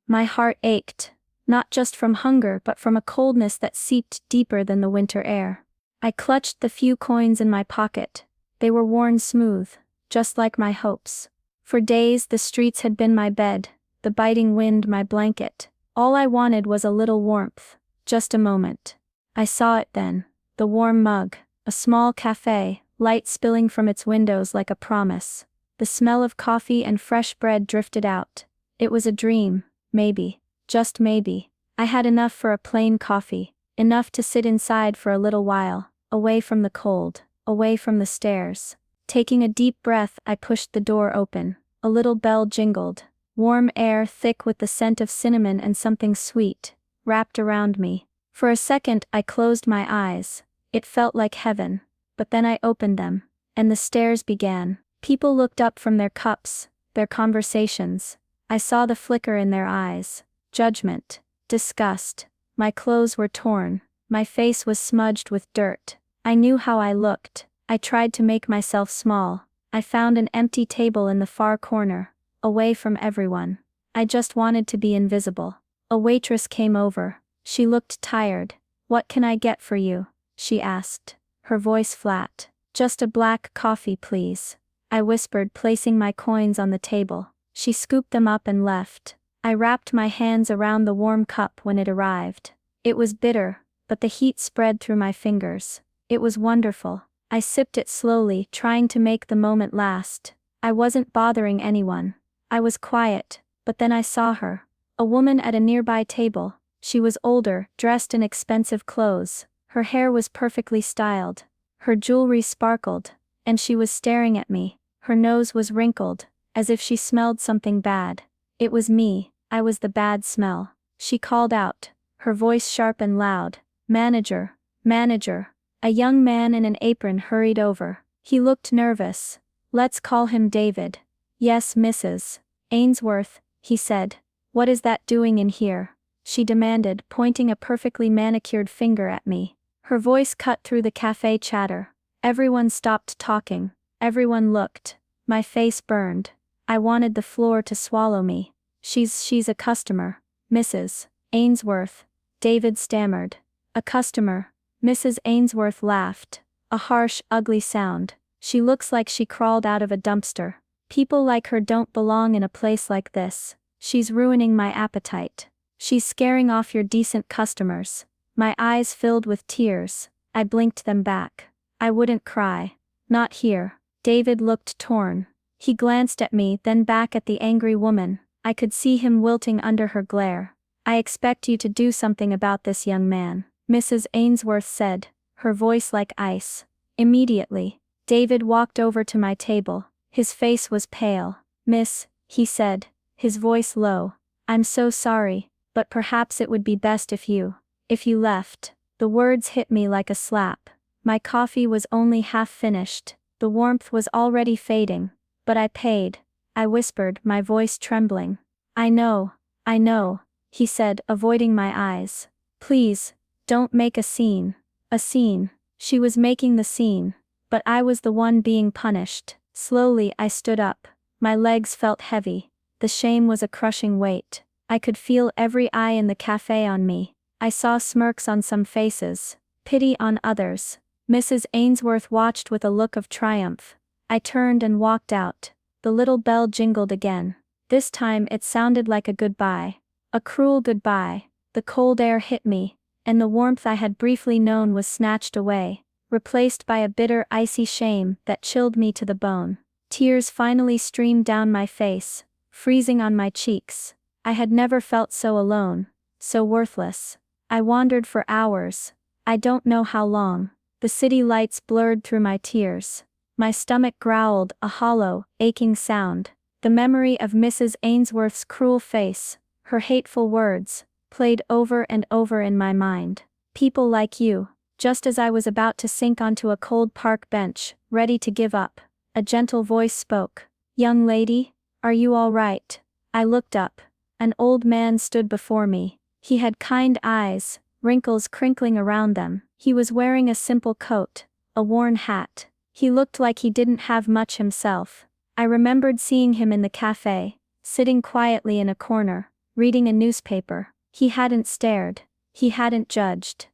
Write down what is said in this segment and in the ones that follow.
My heart ached, not just from hunger but from a coldness that seeped deeper than the winter air. I clutched the few coins in my pocket. They were worn smooth, just like my hopes. For days the streets had been my bed, the biting wind my blanket. All I wanted was a little warmth, just a moment. I saw it then, the warm mug, a small café, light spilling from its windows like a promise. The smell of coffee and fresh bread drifted out. It was a dream, maybe, just maybe. I had enough for a plain coffee, enough to sit inside for a little while, away from the cold, away from the stairs. Taking a deep breath, I pushed the door open. A little bell jingled. Warm air thick with the scent of cinnamon and something sweet, wrapped around me. For a second I closed my eyes. It felt like heaven. But then I opened them, and the stairs began. People looked up from their cups, their conversations. I saw the flicker in their eyes. Judgment. Disgust. My clothes were torn. My face was smudged with dirt. I knew how I looked. I tried to make myself small. I found an empty table in the far corner, away from everyone. I just wanted to be invisible. A waitress came over. She looked tired. "What can I get for you?" she asked, her voice flat. "Just a black coffee, please," I whispered, placing my coins on the table. She scooped them up and left. I wrapped my hands around the warm cup when it arrived. It was bitter, but the heat spread through my fingers. It was wonderful. I sipped it slowly, trying to make the moment last. I wasn't bothering anyone. I was quiet, but then I saw her. A woman at a nearby table. She was older, dressed in expensive clothes. Her hair was perfectly styled. Her jewelry sparkled, and she was staring at me. Her nose was wrinkled, as if she smelled something bad. It was me. I was the bad smell. She called out, her voice sharp and loud. "Manager, manager." A young man in an apron hurried over. He looked nervous. "Let's call him David." "Yes, Mrs. Ainsworth," he said. "What is that doing in here?" she demanded, pointing a perfectly manicured finger at me. Her voice cut through the cafe chatter. Everyone stopped talking. Everyone looked. My face burned. I wanted the floor to swallow me. She's a customer, Mrs. Ainsworth," David stammered. "A customer?" Mrs. Ainsworth laughed. A harsh, ugly sound. "She looks like she crawled out of a dumpster. People like her don't belong in a place like this. She's ruining my appetite. She's scaring off your decent customers." My eyes filled with tears. I blinked them back. I wouldn't cry. Not here. David looked torn. He glanced at me, then back at the angry woman. I could see him wilting under her glare. "I expect you to do something about this young man," Mrs. Ainsworth said, her voice like ice. Immediately, David walked over to my table. His face was pale. "Miss," he said, his voice low, "I'm so sorry, but perhaps it would be best if you left." The words hit me like a slap. My coffee was only half finished. The warmth was already fading. "But I paid," I whispered, my voice trembling. I know," he said, avoiding my eyes. "Please, don't make a scene." A scene. She was making the scene. But I was the one being punished. Slowly I stood up. My legs felt heavy. The shame was a crushing weight. I could feel every eye in the cafe on me. I saw smirks on some faces, pity on others. Mrs. Ainsworth watched with a look of triumph. I turned and walked out. The little bell jingled again. This time it sounded like a goodbye. A cruel goodbye. The cold air hit me, and the warmth I had briefly known was snatched away, replaced by a bitter, icy shame that chilled me to the bone. Tears finally streamed down my face, freezing on my cheeks. I had never felt so alone, so worthless. I wandered for hours. I don't know how long. The city lights blurred through my tears. My stomach growled, a hollow, aching sound. The memory of Mrs. Ainsworth's cruel face, her hateful words, played over and over in my mind. "People like you." Just as I was about to sink onto a cold park bench, ready to give up, a gentle voice spoke. "Young lady, are you all right?" I looked up. An old man stood before me. He had kind eyes, wrinkles crinkling around them. He was wearing a simple coat, a worn hat. He looked like he didn't have much himself. I remembered seeing him in the cafe, sitting quietly in a corner, reading a newspaper. He hadn't stared. He hadn't judged.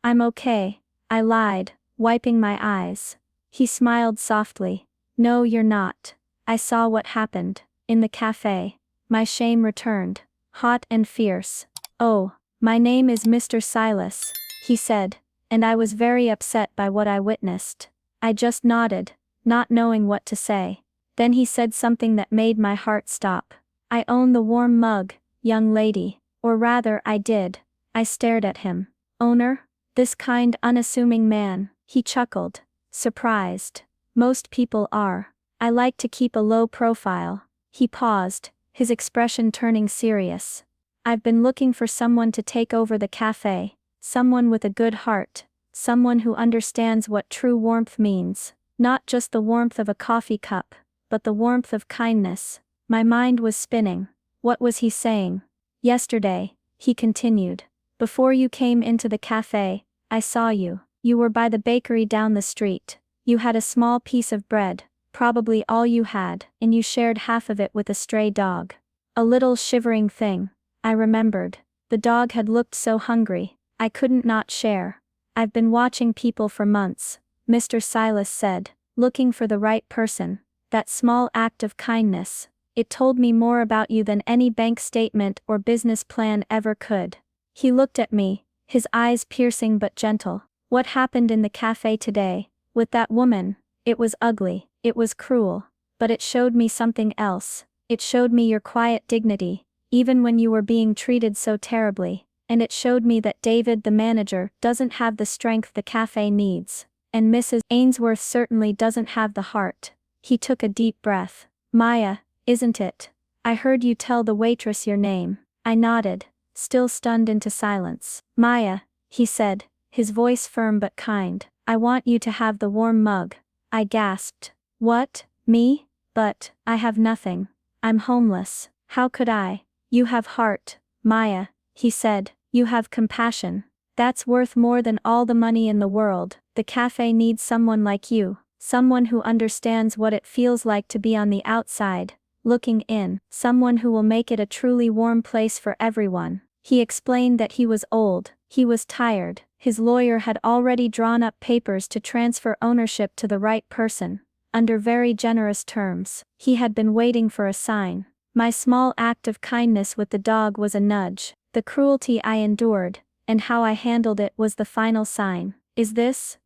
I'm okay, I lied, wiping my eyes. He smiled softly. No, you're not. I saw what happened. In the cafe. My shame returned. Hot and fierce. Oh, my name is Mr. Silas, he said, and I was very upset by what I witnessed. I just nodded, not knowing what to say. Then he said something that made my heart stop. I own the warm mug, young lady. Or rather, I did. I stared at him. Owner? This kind, unassuming man, he chuckled. Surprised. Most people are. I like to keep a low profile. He paused, his expression turning serious. I've been looking for someone to take over the cafe, someone with a good heart, someone who understands what true warmth means, not just the warmth of a coffee cup, but the warmth of kindness. My mind was spinning. What was he saying? Yesterday, he continued. Before you came into the cafe, I saw you. You were by the bakery down the street. You had a small piece of bread, probably all you had, and you shared half of it with a stray dog. A little shivering thing. I remembered. The dog had looked so hungry. I couldn't not share. I've been watching people for months, Mr. Silas said, looking for the right person. That small act of kindness. It told me more about you than any bank statement or business plan ever could. He looked at me, his eyes piercing but gentle. What happened in the cafe today, with that woman? It was ugly, it was cruel. But it showed me something else. It showed me your quiet dignity, even when you were being treated so terribly. And it showed me that David, the manager, doesn't have the strength the cafe needs. And Mrs. Ainsworth certainly doesn't have the heart. He took a deep breath. Maya, isn't it? I heard you tell the waitress your name. I nodded, still stunned into silence. Maya, he said, his voice firm but kind. I want you to have the warm mug. I gasped. What? Me? But I have nothing. I'm homeless. How could I? You have heart, Maya, he said. You have compassion. That's worth more than all the money in the world. The cafe needs someone like you, someone who understands what it feels like to be on the outside, looking in, someone who will make it a truly warm place for everyone. He explained that he was old, he was tired, his lawyer had already drawn up papers to transfer ownership to the right person, under very generous terms. He had been waiting for a sign. My small act of kindness with the dog was a nudge. The cruelty I endured, and how I handled it was the final sign. Is this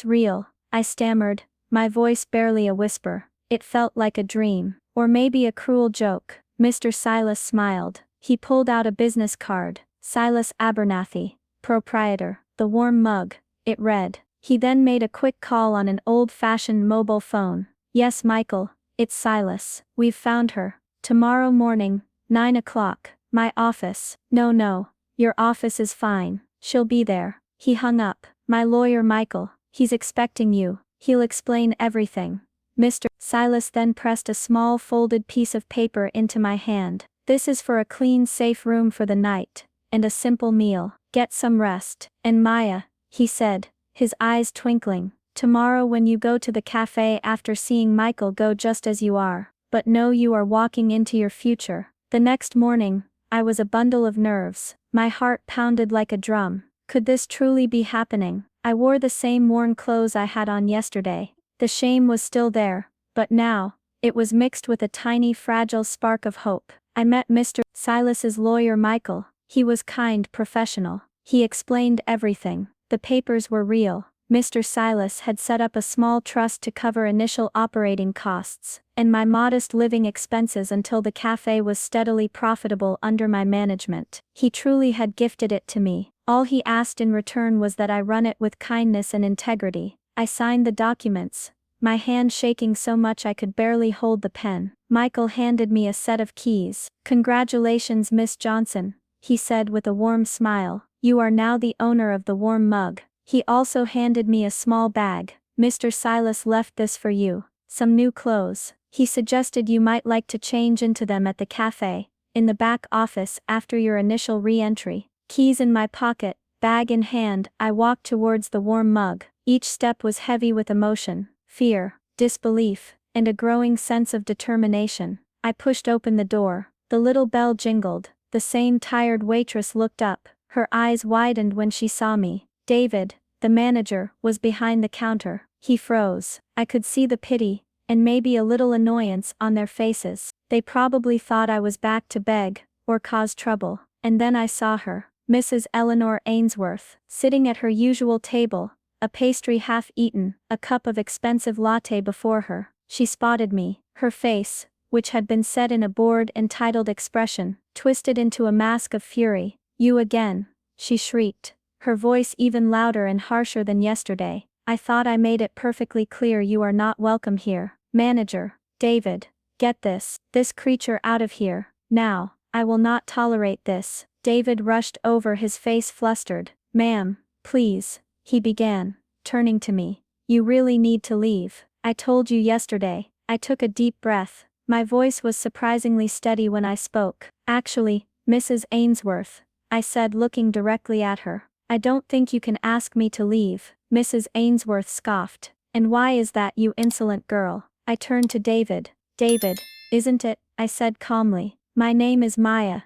real? I stammered, my voice barely a whisper. It felt like a dream, or maybe a cruel joke. Mr. Silas smiled. He pulled out a business card. Silas Abernathy, proprietor, the warm mug, it read. He then made a quick call on an old-fashioned mobile phone. Yes, Michael, it's Silas. We've found her. Tomorrow morning, 9 o'clock. My office. No, your office is fine. She'll be there. He hung up. My lawyer Michael, he's expecting you. He'll explain everything. Mr. Silas then pressed a small folded piece of paper into my hand. This is for a clean, safe room for the night, and a simple meal. Get some rest. And Maya, he said, his eyes twinkling, tomorrow when you go to the cafe after seeing Michael, go just as you are, but know you are walking into your future. The next morning, I was a bundle of nerves. My heart pounded like a drum. Could this truly be happening? I wore the same worn clothes I had on yesterday. The shame was still there, but now, it was mixed with a tiny fragile spark of hope. I met Mr. Silas's lawyer Michael. He was kind, professional. He explained everything. The papers were real. Mr. Silas had set up a small trust to cover initial operating costs, and my modest living expenses until the cafe was steadily profitable under my management. He truly had gifted it to me. All he asked in return was that I run it with kindness and integrity. I signed the documents, my hand shaking so much I could barely hold the pen. Michael handed me a set of keys. Congratulations, Miss Johnson, he said with a warm smile. You are now the owner of the warm mug. He also handed me a small bag. Mr. Silas left this for you. Some new clothes. He suggested you might like to change into them at the cafe, in the back office after your initial re-entry. Keys in my pocket, bag in hand, I walked towards the warm mug. Each step was heavy with emotion, fear, disbelief, and a growing sense of determination. I pushed open the door. The little bell jingled. The same tired waitress looked up. Her eyes widened when she saw me. David, the manager, was behind the counter. He froze. I could see the pity, and maybe a little annoyance, on their faces. They probably thought I was back to beg, or cause trouble. And then I saw her, Mrs. Eleanor Ainsworth, sitting at her usual table, a pastry half eaten, a cup of expensive latte before her. She spotted me. Her face, which had been set in a bored, entitled expression, twisted into a mask of fury. "You again," she shrieked, her voice even louder and harsher than yesterday. "I thought I made it perfectly clear you are not welcome here." Manager, David, get this creature out of here, now. I will not tolerate this. David rushed over, his face flustered. "Ma'am, please," he began, turning to me. "You really need to leave. I told you yesterday." I took a deep breath. My voice was surprisingly steady when I spoke. "Actually, Mrs. Ainsworth," I said, looking directly at her, "I don't think you can ask me to leave." Mrs. Ainsworth scoffed. "And why is that, you insolent girl?" I turned to David. "David, isn't it?" I said calmly. "My name is Maya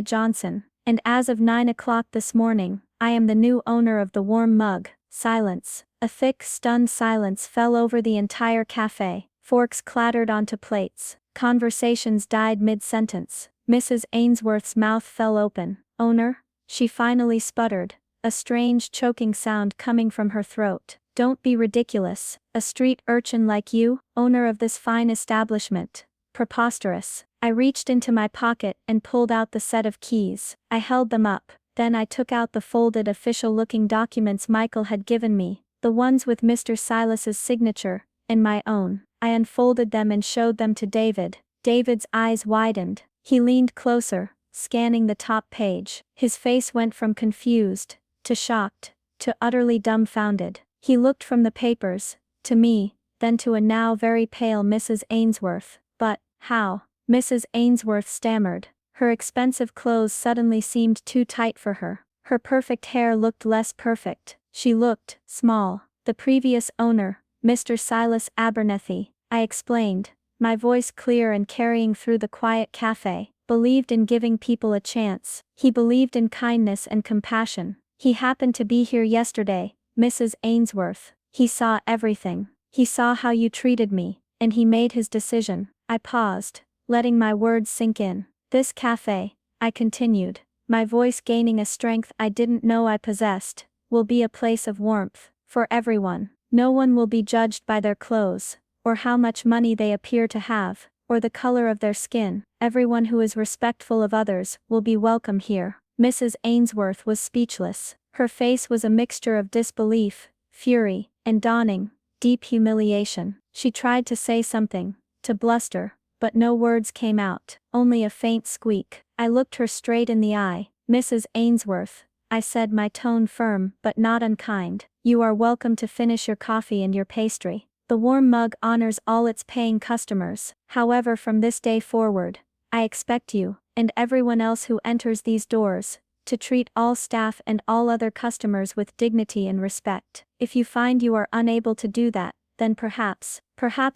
Johnson, and as of 9 o'clock this morning, I am the new owner of the warm mug." Silence. A thick, stunned silence fell over the entire cafe. Forks clattered onto plates. Conversations died mid-sentence. Mrs. Ainsworth's mouth fell open. "Owner?" she finally sputtered, a strange choking sound coming from her throat. "Don't be ridiculous. A street urchin like you, owner of this fine establishment. Preposterous." I reached into my pocket and pulled out the set of keys. I held them up. Then I took out the folded, official-looking documents Michael had given me, the ones with Mr. Silas's signature, and my own. I unfolded them and showed them to David. David's eyes widened. He leaned closer, scanning the top page. His face went from confused, to shocked, to utterly dumbfounded. He looked from the papers, to me, then to a now very pale Mrs. Ainsworth. "But, how?" Mrs. Ainsworth stammered. Her expensive clothes suddenly seemed too tight for her. Her perfect hair looked less perfect. She looked small. "The previous owner, Mr. Silas Abernethy," I explained, my voice clear and carrying through the quiet cafe, "believed in giving people a chance. He believed in kindness and compassion. He happened to be here yesterday, Mrs. Ainsworth. He saw everything. He saw how you treated me, and he made his decision." I paused, letting my words sink in. "This cafe," I continued, my voice gaining a strength I didn't know I possessed, "will be a place of warmth, for everyone. No one will be judged by their clothes, or how much money they appear to have, or the color of their skin. Everyone who is respectful of others will be welcome here." Mrs. Ainsworth was speechless. Her face was a mixture of disbelief, fury, and dawning, deep humiliation. She tried to say something, to bluster, but no words came out, only a faint squeak. I looked her straight in the eye. "Mrs. Ainsworth," I said, my tone firm but not unkind, "you are welcome to finish your coffee and your pastry. The warm mug honors all its paying customers. However, from this day forward, I expect you, and everyone else who enters these doors, to treat all staff and all other customers with dignity and respect. If you find you are unable to do that, then perhaps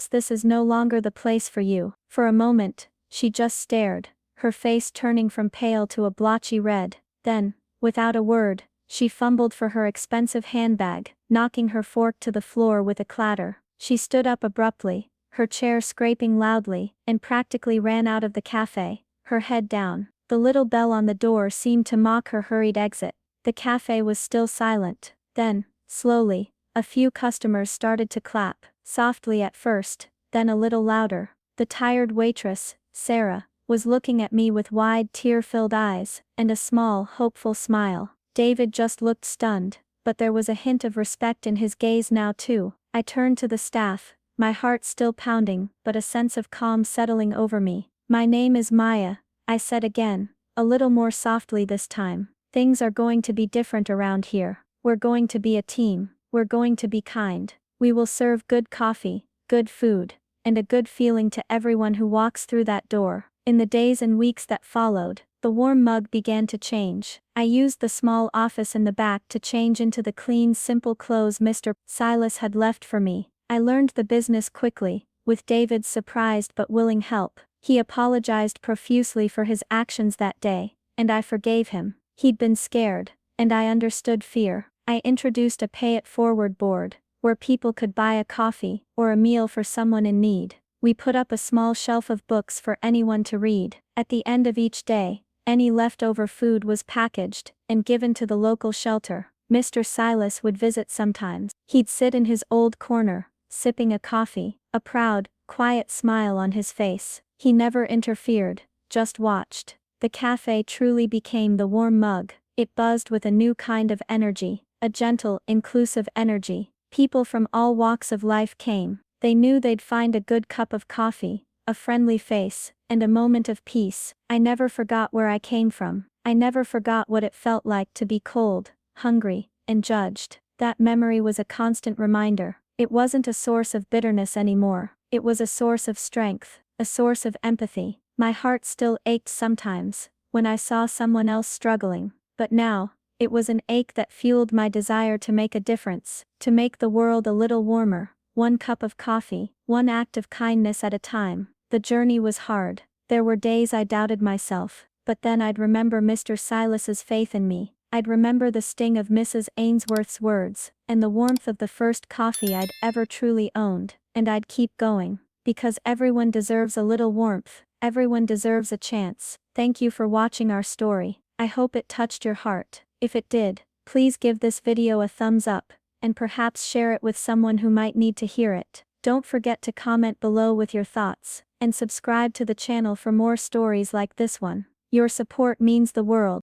this is no longer the place for you." For a moment, she just stared, her face turning from pale to a blotchy red. Then, without a word, she fumbled for her expensive handbag, knocking her fork to the floor with a clatter. She stood up abruptly, her chair scraping loudly, and practically ran out of the cafe, her head down. The little bell on the door seemed to mock her hurried exit. The cafe was still silent. Then, slowly, a few customers started to clap, softly at first, then a little louder. The tired waitress, Sarah, was looking at me with wide, tear-filled eyes, and a small, hopeful smile. David just looked stunned, but there was a hint of respect in his gaze now too. I turned to the staff, my heart still pounding, but a sense of calm settling over me. "My name is Maya," I said again, a little more softly this time. "Things are going to be different around here. We're going to be a team. We're going to be kind. We will serve good coffee, good food, and a good feeling to everyone who walks through that door." In the days and weeks that followed, the warm mug began to change. I used the small office in the back to change into the clean, simple clothes Mr. Silas had left for me. I learned the business quickly, with David's surprised but willing help. He apologized profusely for his actions that day, and I forgave him. He'd been scared, and I understood fear. I introduced a pay-it-forward board, where people could buy a coffee or a meal for someone in need. We put up a small shelf of books for anyone to read. At the end of each day, any leftover food was packaged and given to the local shelter. Mr. Silas would visit sometimes. He'd sit in his old corner, sipping a coffee, a proud, quiet smile on his face. He never interfered, just watched. The cafe truly became the warm mug. It buzzed with a new kind of energy, a gentle, inclusive energy. People from all walks of life came. They knew they'd find a good cup of coffee, a friendly face, and a moment of peace. I never forgot where I came from. I never forgot what it felt like to be cold, hungry, and judged. That memory was a constant reminder. It wasn't a source of bitterness anymore. It was a source of strength, a source of empathy. My heart still ached sometimes, when I saw someone else struggling. But now, it was an ache that fueled my desire to make a difference, to make the world a little warmer, one cup of coffee, one act of kindness at a time. The journey was hard. There were days I doubted myself, but then I'd remember Mr. Silas's faith in me. I'd remember the sting of Mrs. Ainsworth's words, and the warmth of the first coffee I'd ever truly owned, and I'd keep going, because everyone deserves a little warmth, everyone deserves a chance. Thank you for watching our story. I hope it touched your heart. If it did, please give this video a thumbs up, and perhaps share it with someone who might need to hear it. Don't forget to comment below with your thoughts, and subscribe to the channel for more stories like this one. Your support means the world.